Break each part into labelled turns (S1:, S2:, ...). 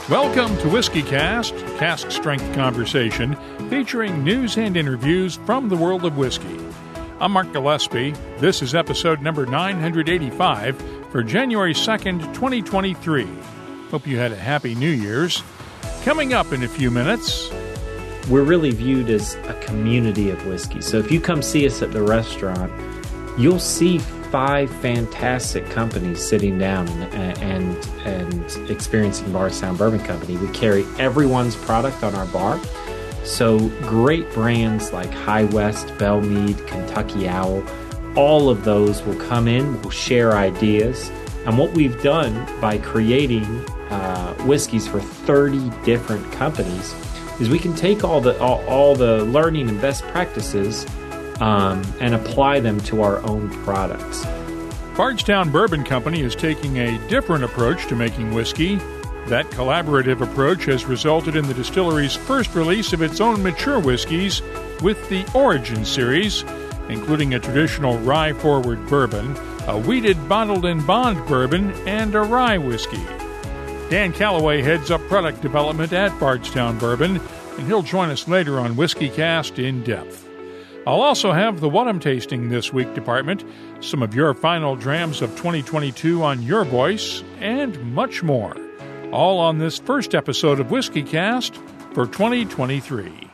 S1: Welcome to WhiskyCast, cask strength conversation featuring news and interviews from the world of whiskey. I'm Mark Gillespie. This is episode number 985 for January 2nd, 2023. Hope you had a happy New Year's. Coming up in a few minutes,
S2: we're really viewed as a community of whiskey. So if you come see us at the restaurant, you'll see 5 fantastic companies sitting down and experiencing Bardstown Bourbon Company. We carry everyone's product on our bar. So great brands like High West, Bellmead, Kentucky Owl, all of those will come in, we'll share ideas. And what we've done by creating whiskeys for 30 different companies is we can take all the learning and best practices and apply them to our own products.
S1: Bardstown Bourbon Company is taking a different approach to making whiskey. That collaborative approach has resulted in the distillery's first release of its own mature whiskeys with the Origin series, including a traditional rye-forward bourbon, a wheated bottled-in-bond bourbon, and a rye whiskey. Dan Callaway heads up product development at Bardstown Bourbon, and he'll join us later on WhiskyCast In-Depth. I'll also have the What I'm Tasting This Week department, some of your final drams of 2022 on your voice, and much more. All on this first episode of WhiskyCast for 2023.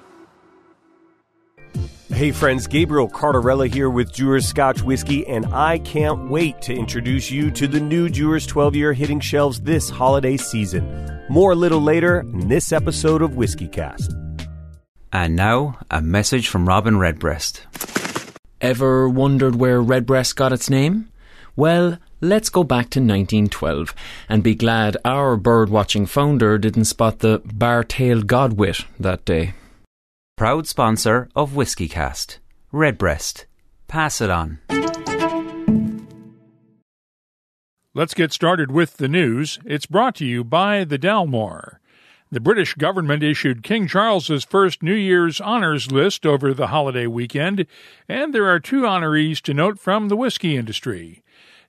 S3: Hey friends, Gabriel Cardarella here with Dewar's Scotch Whiskey, and I can't wait to introduce you to the new Dewar's 12-year hitting shelves this holiday season. More a little later in this episode of WhiskyCast.
S4: And now, a message from Robin Redbreast. Ever wondered where Redbreast got its name? Well, let's go back to 1912 and be glad our bird-watching founder didn't spot the bar-tailed godwit that day. Proud sponsor of WhiskyCast. Redbreast. Pass it on.
S1: Let's get started with the news. It's brought to you by the Dalmore. The British government issued King Charles's first New Year's honours list over the holiday weekend, and there are 2 honorees to note from the whiskey industry.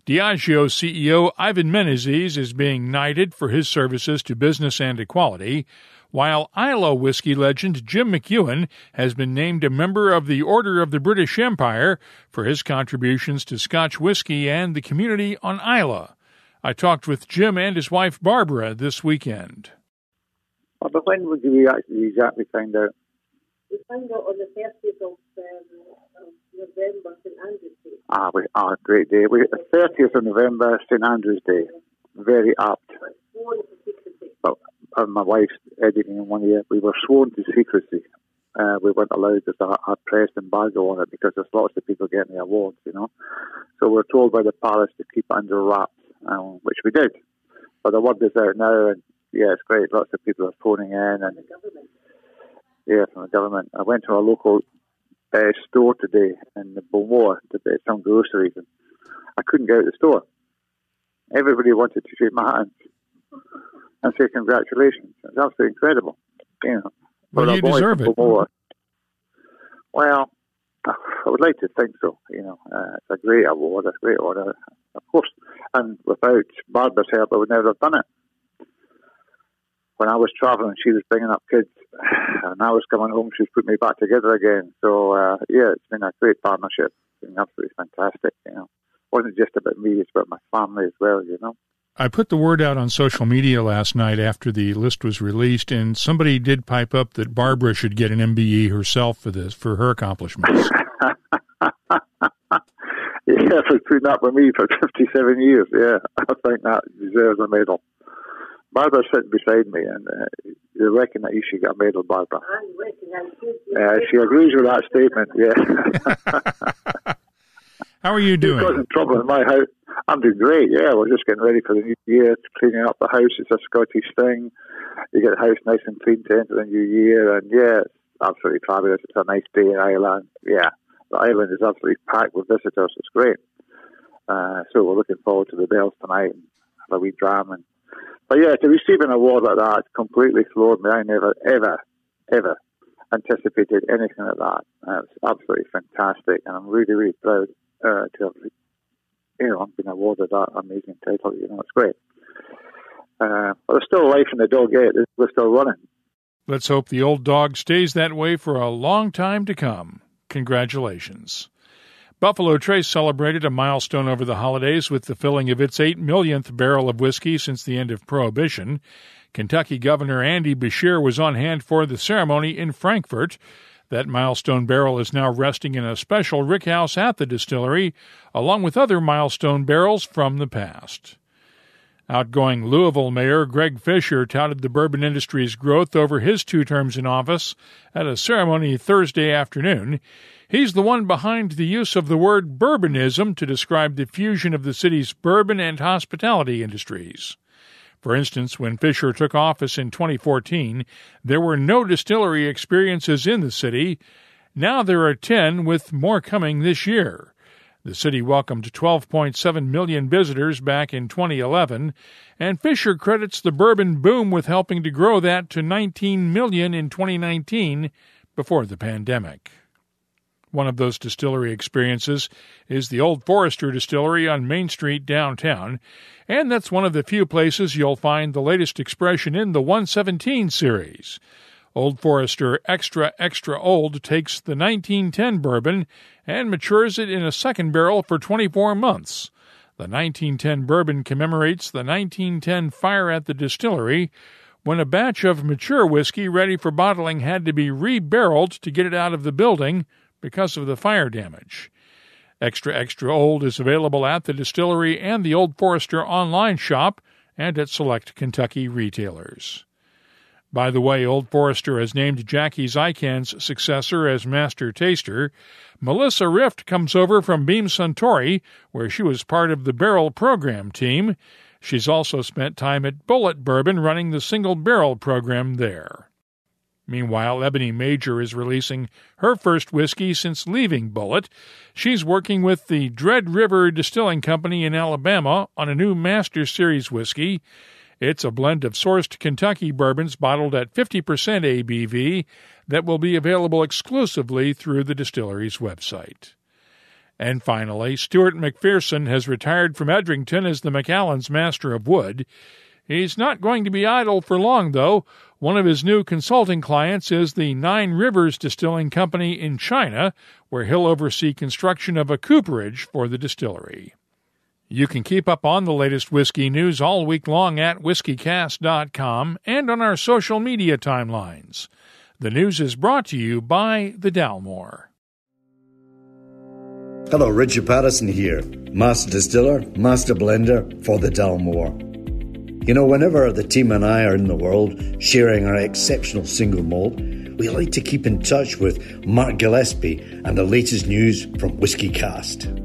S1: Diageo CEO Ivan Menezes is being knighted for his services to business and equality, while Islay whiskey legend Jim McEwan has been named a member of the Order of the British Empire for his contributions to Scotch whiskey and the community on Islay. I talked with Jim and his wife Barbara this weekend.
S5: But when would you actually exactly find out?
S6: We find out on the 30th of November, St Andrew's Day.
S5: Great day. The 30th of November, St Andrew's Day. Very apt. But my wife's editing in 1 year. We were sworn to secrecy. We weren't allowed to have a press embargo on it because there's lots of people getting the awards, you know. So we're told by the palace to keep it under wraps, which we did. But the word is out now, and yeah, it's great. Lots of people are phoning in. And yeah, from the government. I went to a local store today in Beaumont to buy some groceries, and I couldn't get out of the store. Everybody wanted to shake my hand and say congratulations. It's absolutely incredible. You know,
S1: well, you deserve it.
S5: Well, I would like to think so. You know, it's a great award, a great honour, of course. And without Barbara's help, I would never have done it. When I was travelling, she was bringing up kids, and I was coming home, she was putting me back together again. So, yeah, it's been a great partnership. It's been absolutely fantastic, you know. It wasn't just about me, it's about my family as well, you know.
S1: I put the word out on social media last night after the list was released, and somebody did pipe up that Barbara should get an MBE herself for her accomplishments.
S5: Yeah, for putting up with me for 57 years, yeah. I think that deserves a medal. Barbara's sitting beside me, and you reckon that you should get a medal, Barbara?
S6: I reckon
S5: she agrees with that statement, yeah.
S1: How are you doing?
S5: You're causing trouble in my house. I'm doing great, yeah. We're just getting ready for the new year, cleaning up the house. It's a Scottish thing. You get the house nice and clean to enter the new year, and yeah, it's absolutely fabulous. It's a nice day in Ireland. Yeah, the island is absolutely packed with visitors. It's great. So we're looking forward to the bells tonight and have a wee dram. But yeah, to receive an award like that completely floored me. I never, ever anticipated anything like that. It's absolutely fantastic, and I'm really, really proud to have, been awarded that amazing title. You know, it's great. But there's still life in the dog yet. We're still running.
S1: Let's hope the old dog stays that way for a long time to come. Congratulations. Buffalo Trace celebrated a milestone over the holidays with the filling of its 8 millionth barrel of whiskey since the end of Prohibition. Kentucky Governor Andy Beshear was on hand for the ceremony in Frankfort. That milestone barrel is now resting in a special rickhouse at the distillery, along with other milestone barrels from the past. Outgoing Louisville Mayor Greg Fisher touted the bourbon industry's growth over his 2 terms in office at a ceremony Thursday afternoon. He's the one behind the use of the word bourbonism to describe the fusion of the city's bourbon and hospitality industries. For instance, when Fisher took office in 2014, there were no distillery experiences in the city. Now there are 10, with more coming this year. The city welcomed 12.7 million visitors back in 2011, and Fisher credits the bourbon boom with helping to grow that to 19 million in 2019 before the pandemic. One of those distillery experiences is the Old Forester Distillery on Main Street downtown, and that's one of the few places you'll find the latest expression in the 117 series. Old Forester Extra Extra Old takes the 1910 bourbon and matures it in a second barrel for 24 months. The 1910 bourbon commemorates the 1910 fire at the distillery, when a batch of mature whiskey ready for bottling had to be re-barreled to get it out of the building because of the fire damage. Extra Extra Old is available at the distillery and the Old Forester online shop and at select Kentucky retailers. By the way, Old Forester has named Jackie Zykan's successor as Master Taster. Melissa Rift comes over from Beam Suntory, where she was part of the barrel program team. She's also spent time at Bullet Bourbon running the single barrel program there. Meanwhile, Ebony Major is releasing her first whiskey since leaving Bullet. She's working with the Dread River Distilling Company in Alabama on a new Master Series whiskey. It's a blend of sourced Kentucky bourbons bottled at 50% ABV that will be available exclusively through the distillery's website. And finally, Stuart McPherson has retired from Edrington as the McAllen's Master of Wood. He's not going to be idle for long, though. One of his new consulting clients is the Nine Rivers Distilling Company in China, where he'll oversee construction of a cooperage for the distillery. You can keep up on the latest whiskey news all week long at whiskycast.com and on our social media timelines. The news is brought to you by the Dalmore.
S7: Hello, Richard Patterson here, Master Distiller, Master Blender for the Dalmore. You know, whenever the team and I are in the world sharing our exceptional single malt, we like to keep in touch with Mark Gillespie and the latest news from WhiskyCast.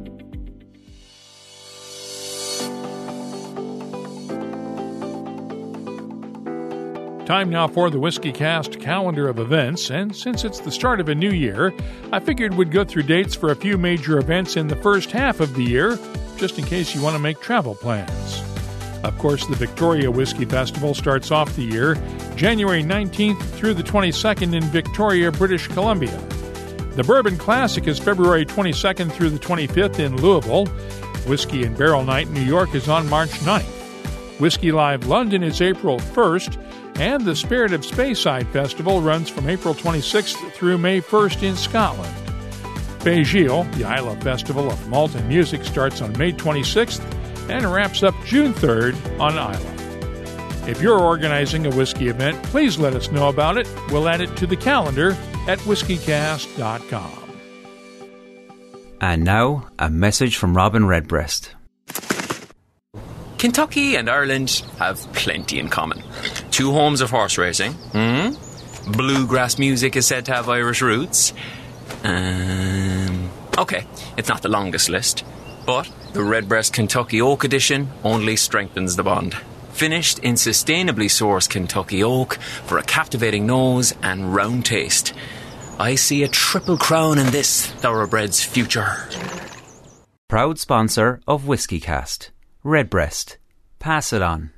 S1: Time now for the WhiskyCast calendar of events, and since it's the start of a new year, I figured we'd go through dates for a few major events in the first half of the year, just in case you want to make travel plans. Of course, the Victoria Whiskey Festival starts off the year January 19th through the 22nd in Victoria, British Columbia. The Bourbon Classic is February 22nd through the 25th in Louisville. Whiskey and Barrel Night New York is on March 9th. Whiskey Live London is April 1st, and the Spirit of Speyside Festival runs from April 26th through May 1st in Scotland. Beigil, the Islay Festival of Malt and Music, starts on May 26th and wraps up June 3rd on Islay. If you're organizing a whiskey event, please let us know about it. We'll add it to the calendar at whiskycast.com.
S4: And now, a message from Robin Redbreast. Kentucky and Ireland have plenty in common. 2 homes of horse racing. Bluegrass music is said to have Irish roots. Okay, it's not the longest list, but the Redbreast Kentucky Oak Edition only strengthens the bond. Finished in sustainably sourced Kentucky oak for a captivating nose and round taste. I see a triple crown in this thoroughbred's future.
S8: Proud sponsor of WhiskyCast. Redbreast. Pass it on.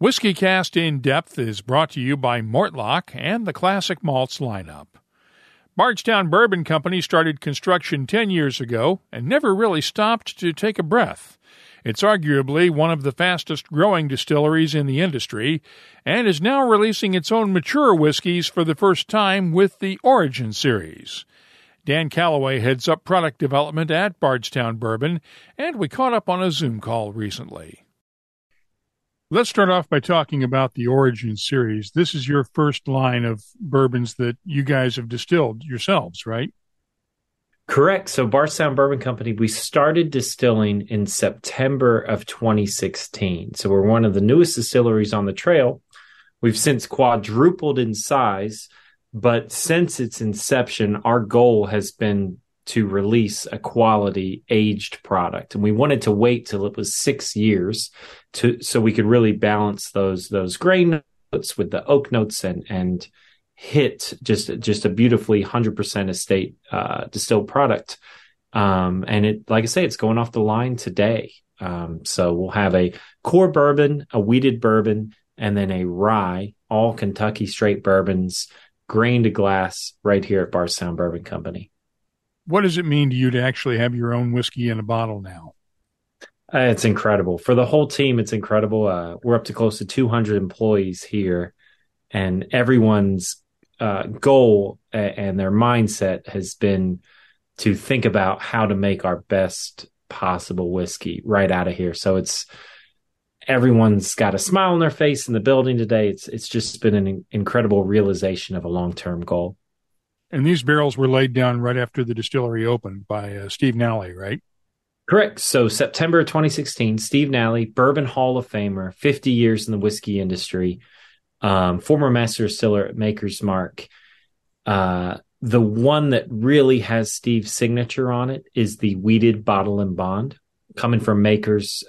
S1: WhiskyCast In-Depth is brought to you by Mortlock and the Classic Malts lineup. Bardstown Bourbon Company started construction 10 years ago and never really stopped to take a breath. It's arguably one of the fastest-growing distilleries in the industry and is now releasing its own mature whiskeys for the first time with the Origin series. Dan Callaway heads up product development at Bardstown Bourbon, and we caught up on a Zoom call recently. Let's start off by talking about the Origin series. This is your first line of bourbons that you guys have distilled yourselves, right?
S2: Correct. So Bardstown Bourbon Company, we started distilling in September of 2016. So we're one of the newest distilleries on the trail. We've since quadrupled in size, but since its inception, our goal has been to release a quality aged product. And we wanted to wait till it was 6 years so we could really balance those grain notes with the oak notes and hit just a beautifully 100% estate distilled product. And it, like I say, it's going off the line today. So we'll have a core bourbon, a wheated bourbon, and then a rye, all Kentucky straight bourbons, grain to glass right here at Bardstown Bourbon Company.
S1: What does it mean to you to actually have your own whiskey in a bottle now?
S2: It's incredible. For the whole team, it's incredible. We're up to close to 200 employees here, and everyone's goal and their mindset has been to think about how to make our best possible whiskey right out of here. So everyone's got a smile on their face in the building today. It's just been an incredible realization of a long-term goal.
S1: And these barrels were laid down right after the distillery opened by Steve Nally, right?
S2: Correct. So September 2016, Steve Nally, Bourbon Hall of Famer, 50 years in the whiskey industry, former master distiller at Maker's Mark. The one that really has Steve's signature on it is the wheated bottle and bond. Coming from Maker's,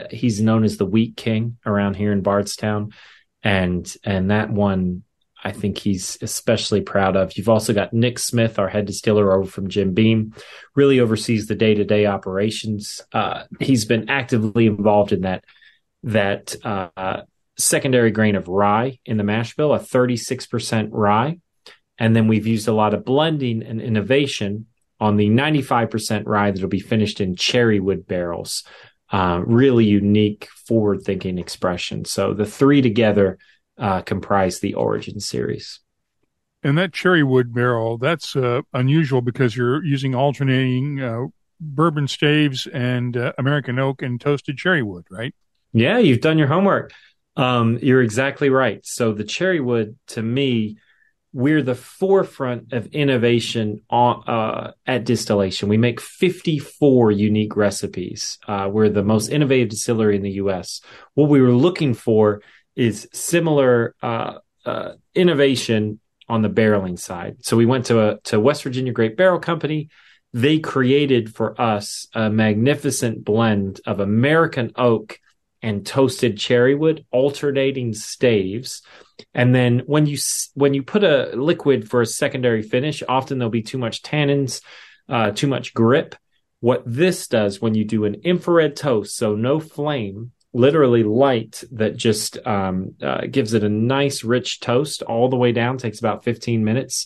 S2: he's known as the Wheat King around here in Bardstown. And that one, I think he's especially proud of. You've also got Nick Smith, our head distiller over from Jim Beam, really oversees the day-to-day operations. He's been actively involved in that secondary grain of rye in the mash bill, a 36% rye. And then we've used a lot of blending and innovation on the 95% rye that'll be finished in cherry wood barrels. Really unique, forward-thinking expression. So the three together comprise the Origin series.
S1: And that cherry wood barrel, that's unusual because you're using alternating bourbon staves and American oak and toasted cherry wood, right?
S2: Yeah, you've done your homework. You're exactly right. So the cherry wood, to me, we're the forefront of innovation at distillation. We make 54 unique recipes. We're the most innovative distillery in the U.S. What we were looking for is similar innovation on the barreling side. So we went to West Virginia Great Barrel Company. They created for us a magnificent blend of American oak and toasted cherry wood, alternating staves. And then when you put a liquid for a secondary finish, often there'll be too much tannins, too much grip. What this does when you do an infrared toast, so no flame, literally light that just gives it a nice rich toast all the way down, takes about 15 minutes,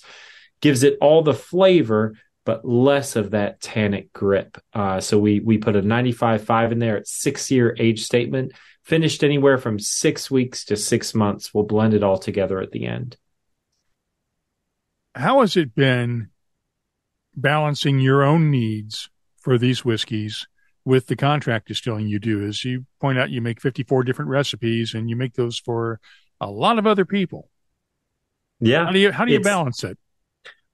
S2: gives it all the flavor, but less of that tannic grip. So we put a 95.5 in there at 6-year age statement, finished anywhere from 6 weeks to 6 months. We'll blend it all together at the end.
S1: How has it been balancing your own needs for these whiskeys with the contract distilling you do? As you point out, you make 54 different recipes and you make those for a lot of other people.
S2: Yeah.
S1: How do you balance it?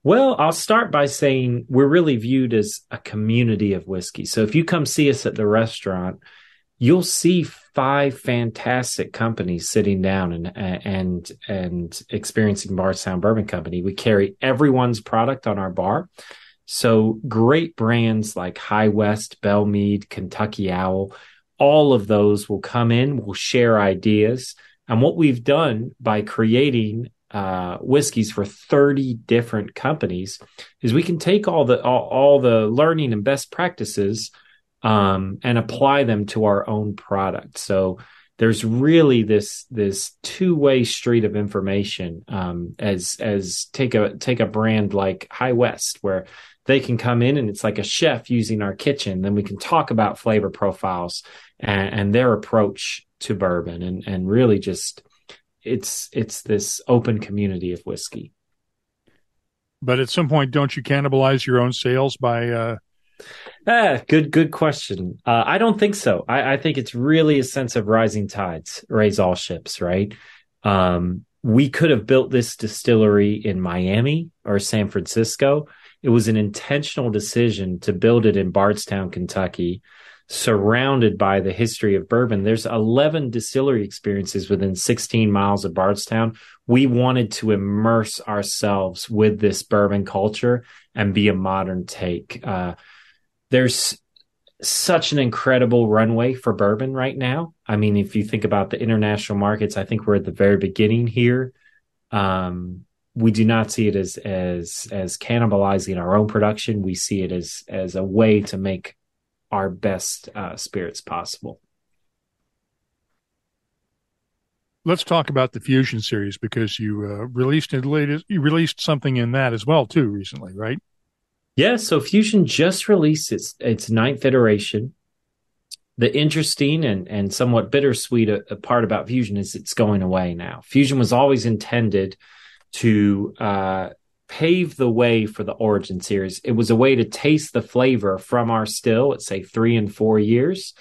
S2: Well, I'll start by saying we're really viewed as a community of whiskey. So if you come see us at the restaurant, you'll see 5 fantastic companies sitting down and experiencing Bardstown Bourbon Company. We carry everyone's product on our bar. So great brands like High West, Bellmead, Kentucky Owl, all of those will come in, we'll share ideas. And what we've done by creating whiskeys for 30 different companies is we can take all the learning and best practices and apply them to our own product. So there's really this two-way street of information, as take a brand like High West, where they can come in and it's like a chef using our kitchen. Then we can talk about flavor profiles and their approach to bourbon, and really just it's this open community of whiskey.
S1: But at some point, don't you cannibalize your own sales by?
S2: Good question. I don't think so. I think it's really a sense of rising tides raise all ships, right? We could have built this distillery in Miami or San Francisco. It was an intentional decision to build it in Bardstown, Kentucky, surrounded by the history of bourbon. There's 11 distillery experiences within 16 miles of Bardstown. We wanted to immerse ourselves with this bourbon culture and be a modern take. There's such an incredible runway for bourbon right now. I mean, if you think about the international markets, I think we're at the very beginning here. We do not see it as cannibalizing our own production. We see it as a way to make our best spirits possible.
S1: Let's talk about the Fusion series, because you released something in that as well too recently, right?
S2: Yeah, so Fusion just released its ninth iteration. The interesting and somewhat bittersweet part about Fusion is it's going away now. Fusion was always intended to pave the way for the Origin series. It was a way to taste the flavor from our still at, say, 3 and 4 years,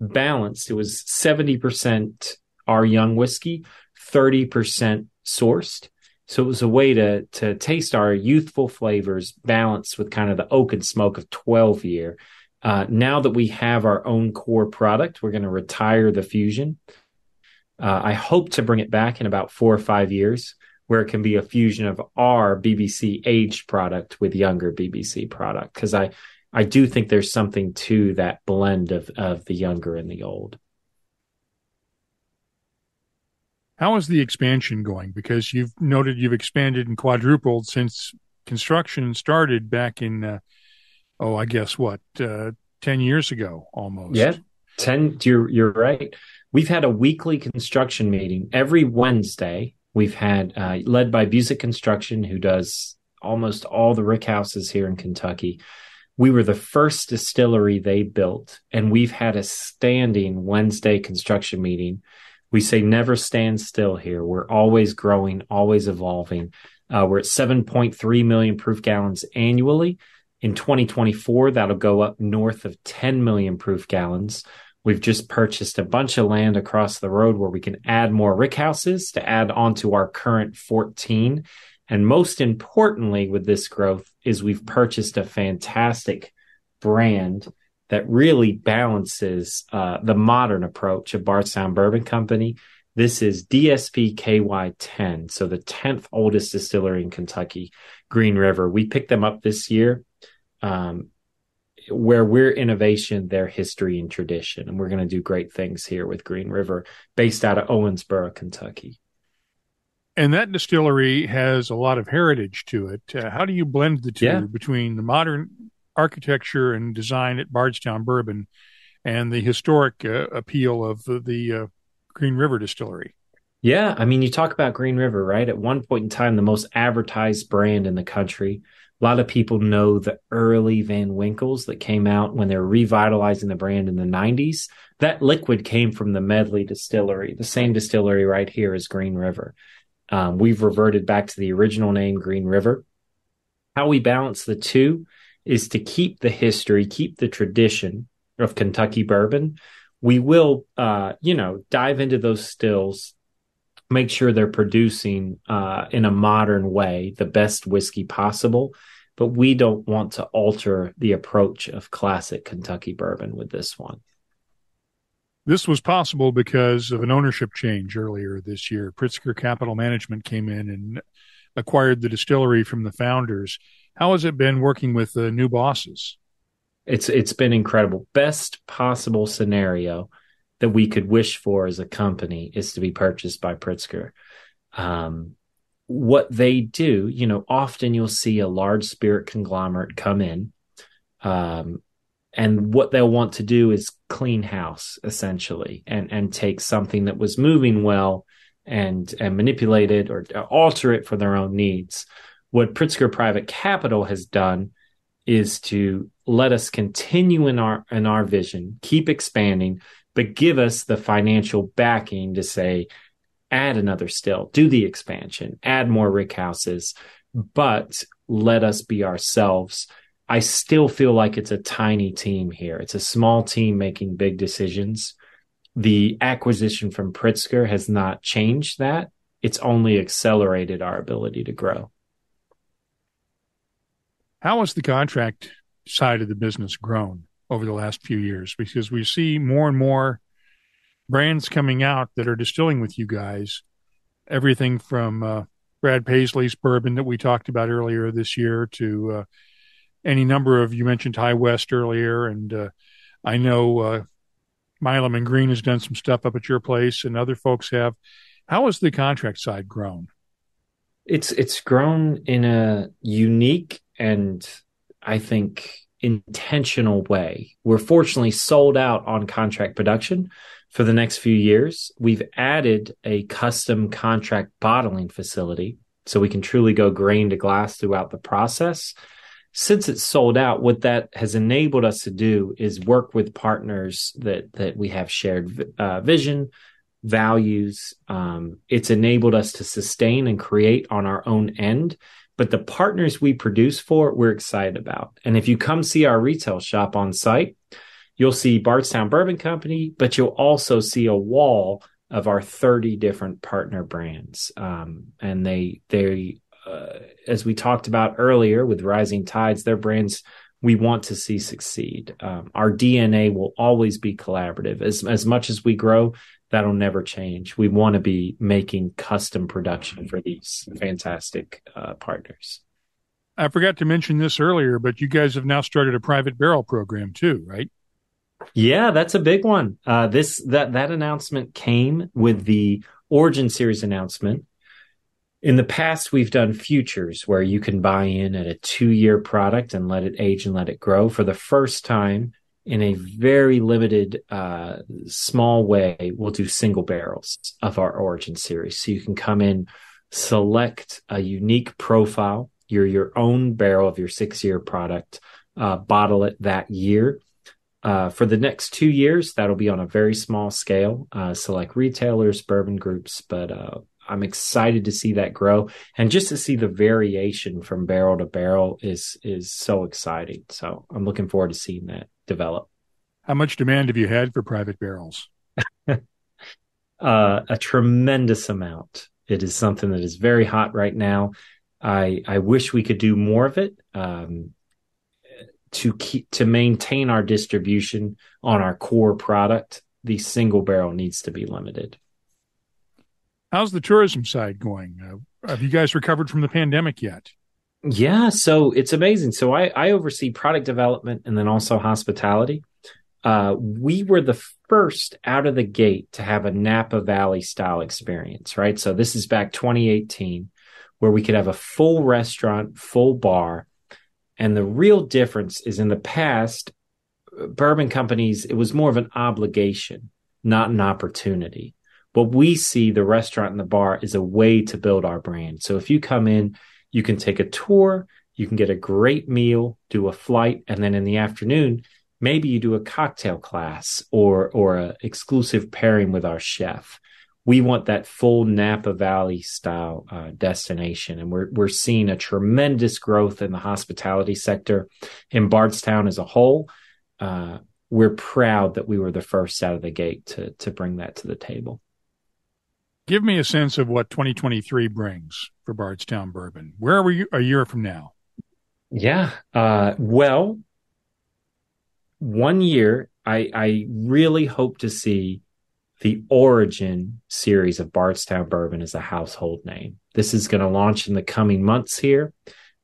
S2: balanced. It was 70% our young whiskey, 30% sourced. So it was a way to taste our youthful flavors balanced with kind of the oak and smoke of 12-year. Now that we have our own core product, we're going to retire the Fusion. I hope to bring it back in about 4 or 5 years, where it can be a fusion of our BBC aged product with younger BBC product. Because I do think there's something to that blend of the younger and the old.
S1: How is the expansion going? Because you've noted you've expanded and quadrupled since construction started back in, 10 years ago almost.
S2: Yeah, 10. You're right. We've had a weekly construction meeting every Wednesday. We've had, led by Busick Construction, who does almost all the rick houses here in Kentucky. We were the first distillery they built, and we've had a standing Wednesday construction meeting. We say never stand still here. We're always growing, always evolving. We're at 7.3 million proof gallons annually. In 2024, that'll go up north of 10 million proof gallons. We've just purchased a bunch of land across the road where we can add more rick houses to add onto our current 14. And most importantly with this growth is we've purchased a fantastic brand that really balances the modern approach of Bardstown Bourbon Company. This is DSP KY10, so the 10th oldest distillery in Kentucky, Green River. We picked them up this year, where we're innovation, their history and tradition. And we're going to do great things here with Green River, based out of Owensboro, Kentucky.
S1: And that distillery has a lot of heritage to it. How do you blend the two between the modern architecture and design at Bardstown Bourbon and the historic appeal of the Green River distillery?
S2: Yeah, I mean, you talk about Green River, right? At one point in time, the most advertised brand in the country. A lot of people know the early Van Winkles that came out when they were revitalizing the brand in the 90s. That liquid came from the Medley distillery, the same distillery right here as Green River. We've reverted back to the original name, Green River. How we balance the two is to keep the history, keep the tradition of Kentucky bourbon. We will, dive into those stills, make sure they're producing in a modern way the best whiskey possible, but we don't want to alter the approach of classic Kentucky bourbon with this one.
S1: This was possible because of an ownership change earlier this year. Pritzker Capital Management came in and acquired the distillery from the founders. How has it been working with the new bosses?
S2: It's been incredible. Best possible scenario that we could wish for as a company is to be purchased by Pritzker. What they do, often you'll see a large spirit conglomerate come in, And what they'll want to do is clean house, essentially, and take something that was moving well and manipulate it or alter it for their own needs. What Pritzker Private Capital has done is to let us continue in our vision, keep expanding, but give us the financial backing to say, add another still, do the expansion, add more rick houses, but let us be ourselves. I still feel like it's a tiny team here. It's a small team making big decisions. The acquisition from Pritzker has not changed that. It's only accelerated our ability to grow.
S1: How has the contract side of the business grown over the last few years? Because we see more and more brands coming out that are distilling with you guys, everything from Brad Paisley's bourbon that we talked about earlier this year to any number of, you mentioned High West earlier, and I know Milam and Green has done some stuff up at your place and other folks have. How has the contract side grown?
S2: It's grown in a unique and I think intentional way. We're fortunately sold out on contract production for the next few years. We've added a custom contract bottling facility so we can truly go grain to glass throughout the process. Since it's sold out, what that has enabled us to do is work with partners that we have shared vision, values. It's enabled us to sustain and create on our own end. But the partners we produce for, we're excited about. And if you come see our retail shop on site, you'll see Bardstown Bourbon Company, but you'll also see a wall of our 30 different partner brands. And they as we talked about earlier with Rising Tides, they're brands we want to see succeed. Our DNA will always be collaborative. As much as we grow, that'll never change. We want to be making custom production for these fantastic partners.
S1: I forgot to mention this earlier, but you guys have now started a private barrel program too, right?
S2: Yeah, that's a big one. That announcement came with the Origin Series announcement. In the past, we've done futures where you can buy in at a 2-year product and let it age and let it grow. For the first time, in a very limited, small way, we'll do single barrels of our Origin Series. So you can come in, select a unique profile, your own barrel of your 6-year product, bottle it that year. For the next 2 years, that'll be on a very small scale, select retailers, bourbon groups, but I'm excited to see that grow. And just to see the variation from barrel to barrel is so exciting. So I'm looking forward to seeing that develop.
S1: How much demand have you had for private barrels?
S2: A tremendous amount. It is something that is very hot right now. I wish we could do more of it. To maintain our distribution on our core product, the single barrel needs to be limited.
S1: How's the tourism side going? Have you guys recovered from the pandemic yet?
S2: Yeah, so it's amazing. So I oversee product development and then also hospitality. We were the first out of the gate to have a Napa Valley style experience, right? So this is back 2018, where we could have a full restaurant, full bar. And the real difference is in the past, bourbon companies, it was more of an obligation, not an opportunity. What we see the restaurant and the bar is a way to build our brand. So if you come in, you can take a tour, you can get a great meal, do a flight, and then in the afternoon, maybe you do a cocktail class or an exclusive pairing with our chef. We want that full Napa Valley style destination. And we're seeing a tremendous growth in the hospitality sector in Bardstown as a whole. We're proud that we were the first out of the gate to bring that to the table.
S1: Give me a sense of what 2023 brings for Bardstown Bourbon. Where are we a year from now?
S2: Yeah. Well, 1 year, I really hope to see the Origin series of Bardstown Bourbon as a household name. This is going to launch in the coming months here.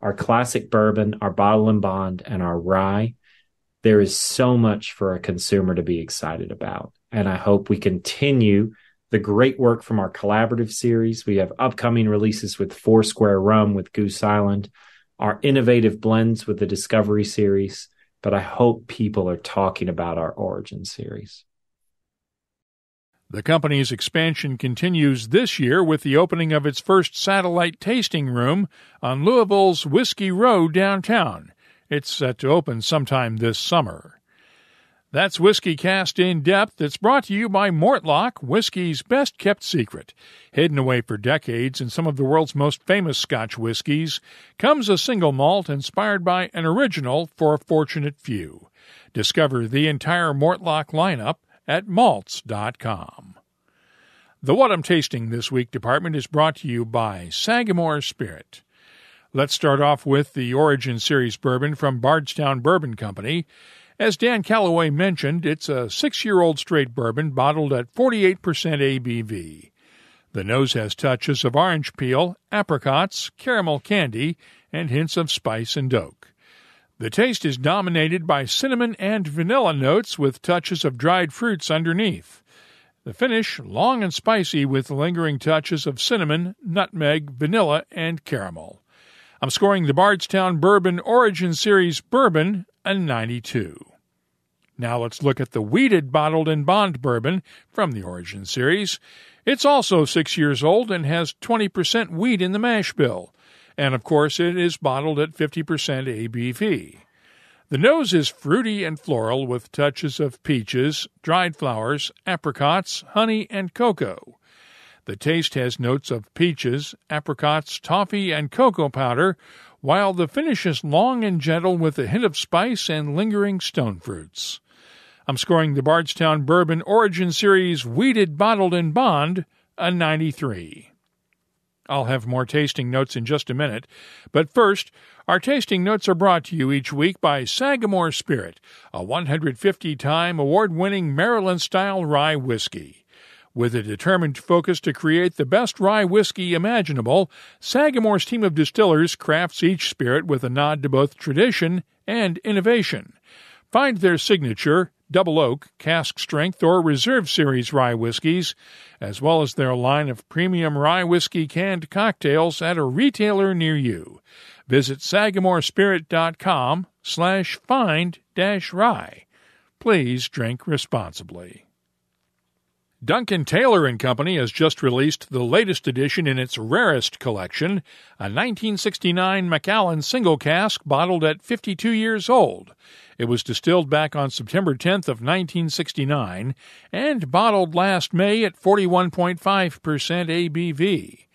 S2: Our classic bourbon, our bottle and bond, and our rye. There is so much for a consumer to be excited about. And I hope we continue the great work from our collaborative series. We have upcoming releases with Foursquare Rum with Goose Island, our innovative blends with the Discovery series, but I hope people are talking about our Origin series.
S1: The company's expansion continues this year with the opening of its first satellite tasting room on Louisville's Whiskey Row downtown. It's set to open sometime this summer. That's WhiskyCast In-Depth. It's brought to you by Mortlach, whiskey's best-kept secret. Hidden away for decades in some of the world's most famous Scotch whiskies comes a single malt inspired by an original for a fortunate few. Discover the entire Mortlach lineup at malts.com. The What I'm Tasting This Week department is brought to you by Sagamore Spirit. Let's start off with the Origin Series bourbon from Bardstown Bourbon Company. As Dan Callaway mentioned, it's a 6-year-old straight bourbon bottled at 48% ABV. The nose has touches of orange peel, apricots, caramel candy, and hints of spice and oak. The taste is dominated by cinnamon and vanilla notes with touches of dried fruits underneath. The finish, long and spicy with lingering touches of cinnamon, nutmeg, vanilla, and caramel. I'm scoring the Bardstown Bourbon Origin Series bourbon a 92. Now let's look at the wheated bottled and bond bourbon from the Origin Series. It's also 6 years old and has 20% wheat in the mash bill. And, of course, it is bottled at 50% ABV. The nose is fruity and floral with touches of peaches, dried flowers, apricots, honey, and cocoa. The taste has notes of peaches, apricots, toffee, and cocoa powder, while the finish is long and gentle with a hint of spice and lingering stone fruits. I'm scoring the Bardstown Bourbon Origin Series wheated bottled and bond a 93. I'll have more tasting notes in just a minute, but first, our tasting notes are brought to you each week by Sagamore Spirit, a 150-time award-winning Maryland-style rye whiskey. With a determined focus to create the best rye whiskey imaginable, Sagamore's team of distillers crafts each spirit with a nod to both tradition and innovation. Find their signature Double Oak, Cask Strength, or Reserve Series rye whiskeys, as well as their line of premium rye whiskey canned cocktails at a retailer near you. Visit sagamorespirit.com/find-rye. Please drink responsibly. Duncan Taylor & Company has just released the latest edition in its rarest collection, a 1969 McEwan single cask bottled at 52 years old. It was distilled back on September 10th of 1969 and bottled last May at 41.5% ABV.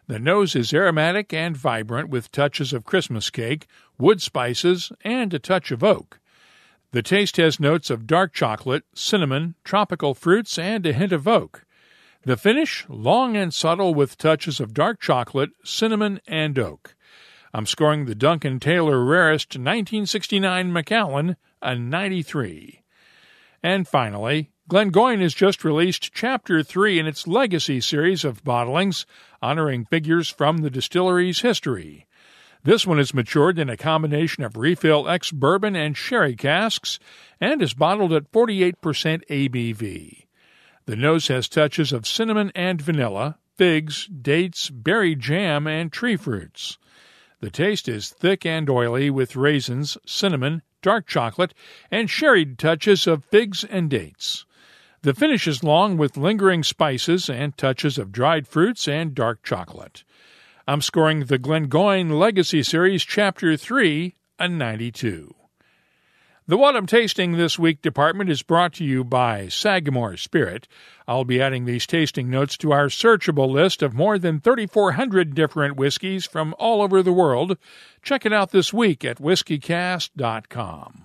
S1: The nose is aromatic and vibrant with touches of Christmas cake, wood spices, and a touch of oak. The taste has notes of dark chocolate, cinnamon, tropical fruits, and a hint of oak. The finish, long and subtle with touches of dark chocolate, cinnamon, and oak. I'm scoring the Duncan Taylor Rarest 1969 McEwan a 93. And finally, Glengoyne has just released Chapter 3 in its Legacy series of bottlings, honoring figures from the distillery's history. This one is matured in a combination of refill ex-bourbon and sherry casks and is bottled at 48% ABV. The nose has touches of cinnamon and vanilla, figs, dates, berry jam, and tree fruits. The taste is thick and oily with raisins, cinnamon, dark chocolate, and sherried touches of figs and dates. The finish is long with lingering spices and touches of dried fruits and dark chocolate. I'm scoring the Glengoyne Legacy Series Chapter 3 a 92. The What I'm Tasting This Week department is brought to you by Sagamore Spirit. I'll be adding these tasting notes to our searchable list of more than 3,400 different whiskeys from all over the world. Check it out this week at whiskycast.com.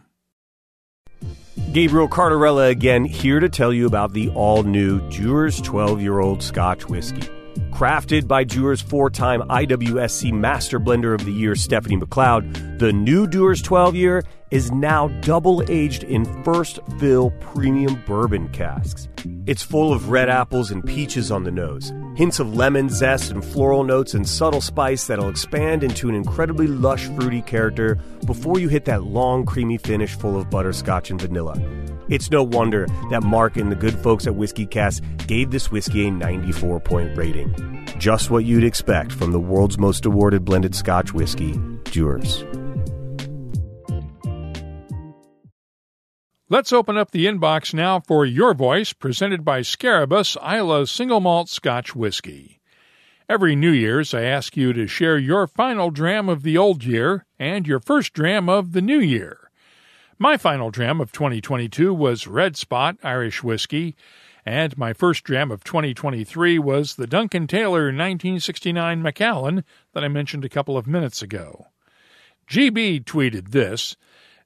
S3: Gabriel Cardarella again, here to tell you about the all-new Dewar's 12-year-old Scotch whiskey. Crafted by Dewar's 4-time IWSC Master Blender of the Year, Stephanie McLeod, the new Dewar's 12-year is now double-aged in first fill premium bourbon casks. It's full of red apples and peaches on the nose, hints of lemon zest and floral notes and subtle spice that'll expand into an incredibly lush, fruity character before you hit that long, creamy finish full of butterscotch and vanilla. It's no wonder that Mark and the good folks at WhiskyCast gave this whiskey a 94-point rating. Just what you'd expect from the world's most awarded blended Scotch whiskey, Dewar's.
S1: Let's open up the inbox now for Your Voice, presented by Scarabus, Islay Single Malt Scotch Whiskey. Every New Year's, I ask you to share your final dram of the old year and your first dram of the new year. My final dram of 2022 was Red Spot Irish Whiskey, and my first dram of 2023 was the Duncan Taylor 1969 McEwan that I mentioned a couple of minutes ago. GB tweeted this: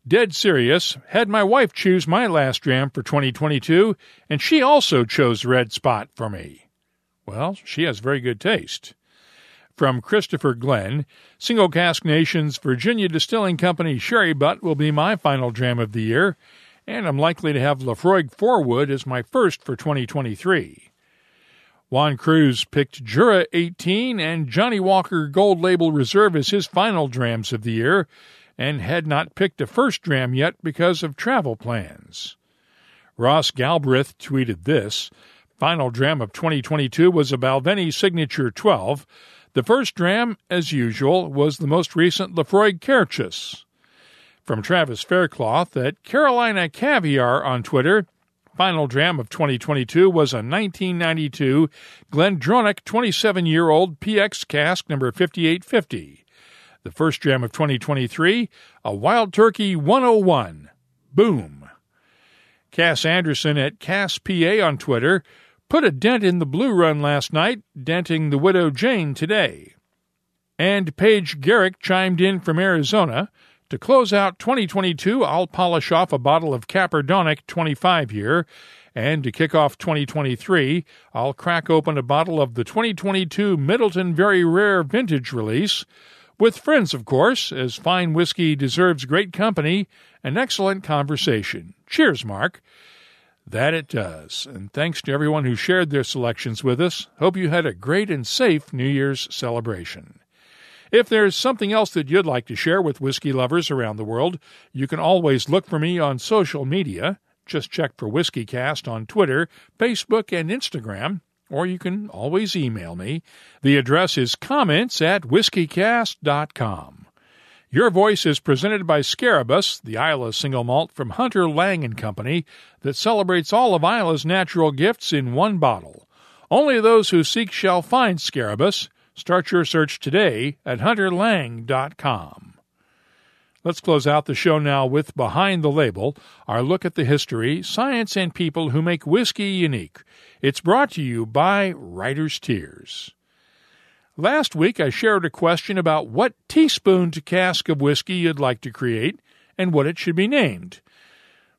S1: "Dead serious, had my wife choose my last dram for 2022, and she also chose Red Spot for me." Well, she has very good taste. From Christopher Glenn, Single Cask Nation's Virginia Distilling Company Sherry Butt will be my final dram of the year, and I'm likely to have Lafroig Forwood as my first for 2023. Juan Cruz picked Jura 18 and Johnny Walker Gold Label Reserve as his final drams of the year, and had not picked a first dram yet because of travel plans. Ross Galbraith tweeted this: "Final dram of 2022 was a Balvenie Signature 12. The first dram, as usual, was the most recent Lafroig Kerchus." From Travis Faircloth at Carolina Caviar on Twitter, final dram of 2022 was a 1992 Glendronach 27-year-old PX cask number 5850. The first dram of 2023, a Wild Turkey 101. Boom. Cass Anderson at Cass PA on Twitter put a dent in the Blue Run last night, denting the Widow Jane today. And Paige Garrick chimed in from Arizona: "To close out 2022, I'll polish off a bottle of Caperdonic 25-year, and to kick off 2023, I'll crack open a bottle of the 2022 Middleton Very Rare Vintage release, with friends, of course, as fine whiskey deserves great company and excellent conversation. Cheers, Mark." That it does, and thanks to everyone who shared their selections with us. Hope you had a great and safe New Year's celebration. If there's something else that you'd like to share with whiskey lovers around the world, you can always look for me on social media. Just check for WhiskyCast on Twitter, Facebook, and Instagram, or you can always email me. The address is comments@whiskycast.com. Your Voice is presented by Scarabus, the Islay single malt from Hunter Lang & Company that celebrates all of Islay's natural gifts in one bottle. Only those who seek shall find Scarabus. Start your search today at hunterlang.com. Let's close out the show now with Behind the Label, our look at the history, science, and people who make whiskey unique. It's brought to you by Writer's Tears. Last week, I shared a question about what teaspooned cask of whiskey you'd like to create and what it should be named.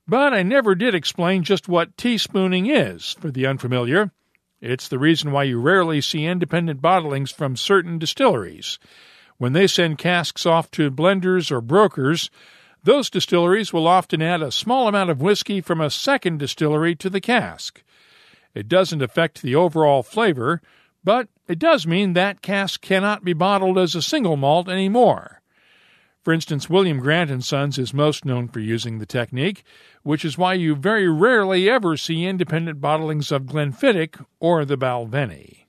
S1: But I never did explain just what teaspooning is for the unfamiliar. It's the reason why you rarely see independent bottlings from certain distilleries. When they send casks off to blenders or brokers, those distilleries will often add a small amount of whiskey from a second distillery to the cask. It doesn't affect the overall flavor, but it does mean that cask cannot be bottled as a single malt anymore. For instance, William Grant & Sons is most known for using the technique, which is why you very rarely ever see independent bottlings of Glenfiddich or the Balvenie.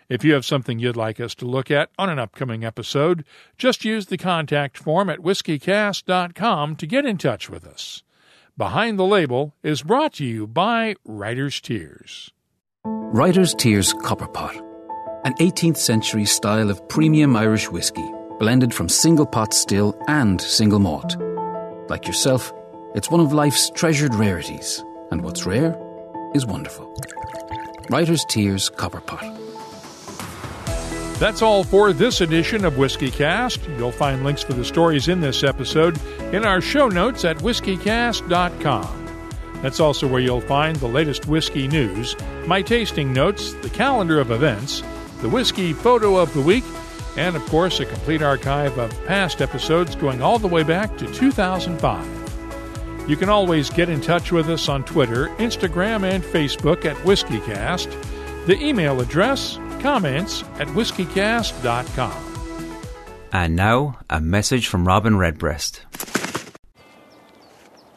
S1: If you have something you'd like us to look at on an upcoming episode, just use the contact form at whiskycast.com to get in touch with us. Behind the Label is brought to you by Writer's Tears.
S9: Writer's Tears Copper Pot, an 18th century style of premium Irish whiskey, blended from single pot still and single malt. Like yourself, it's one of life's treasured rarities, and what's rare is wonderful. Writer's Tears Copper Pot.
S1: That's all for this edition of WhiskyCast. You'll find links for the stories in this episode in our show notes at whiskycast.com. That's also where you'll find the latest whiskey news, my tasting notes, the calendar of events, the whiskey photo of the week, and, of course, a complete archive of past episodes going all the way back to 2005. You can always get in touch with us on Twitter, Instagram, and Facebook at WhiskyCast. The email address, comments@whiskycast.com.
S8: And now, a message from Robin Redbreast.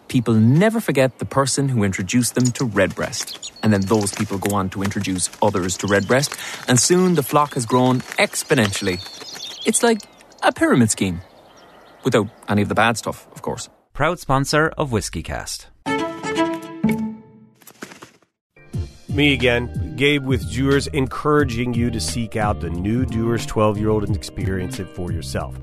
S10: People never forget the person who introduced them to Redbreast. And then those people go on to introduce others to Redbreast, and soon the flock has grown exponentially. It's like a pyramid scheme. Without any of the bad stuff, of course.
S8: proud sponsor of WhiskyCast.
S3: Me again, Gabe with Dewar's, encouraging you to seek out the new Dewar's 12-year-old and experience it for yourself.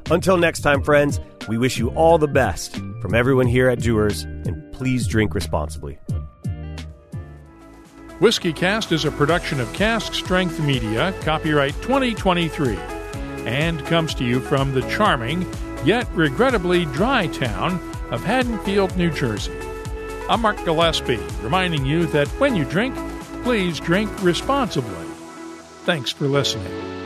S3: Until next time, friends, we wish you all the best from everyone here at Dewar's, and please drink responsibly.
S1: WhiskyCast is a production of Cask Strength Media, copyright 2023, and comes to you from the charming, yet regrettably dry town of Haddonfield, New Jersey. I'm Mark Gillespie, reminding you that when you drink, please drink responsibly. Thanks for listening.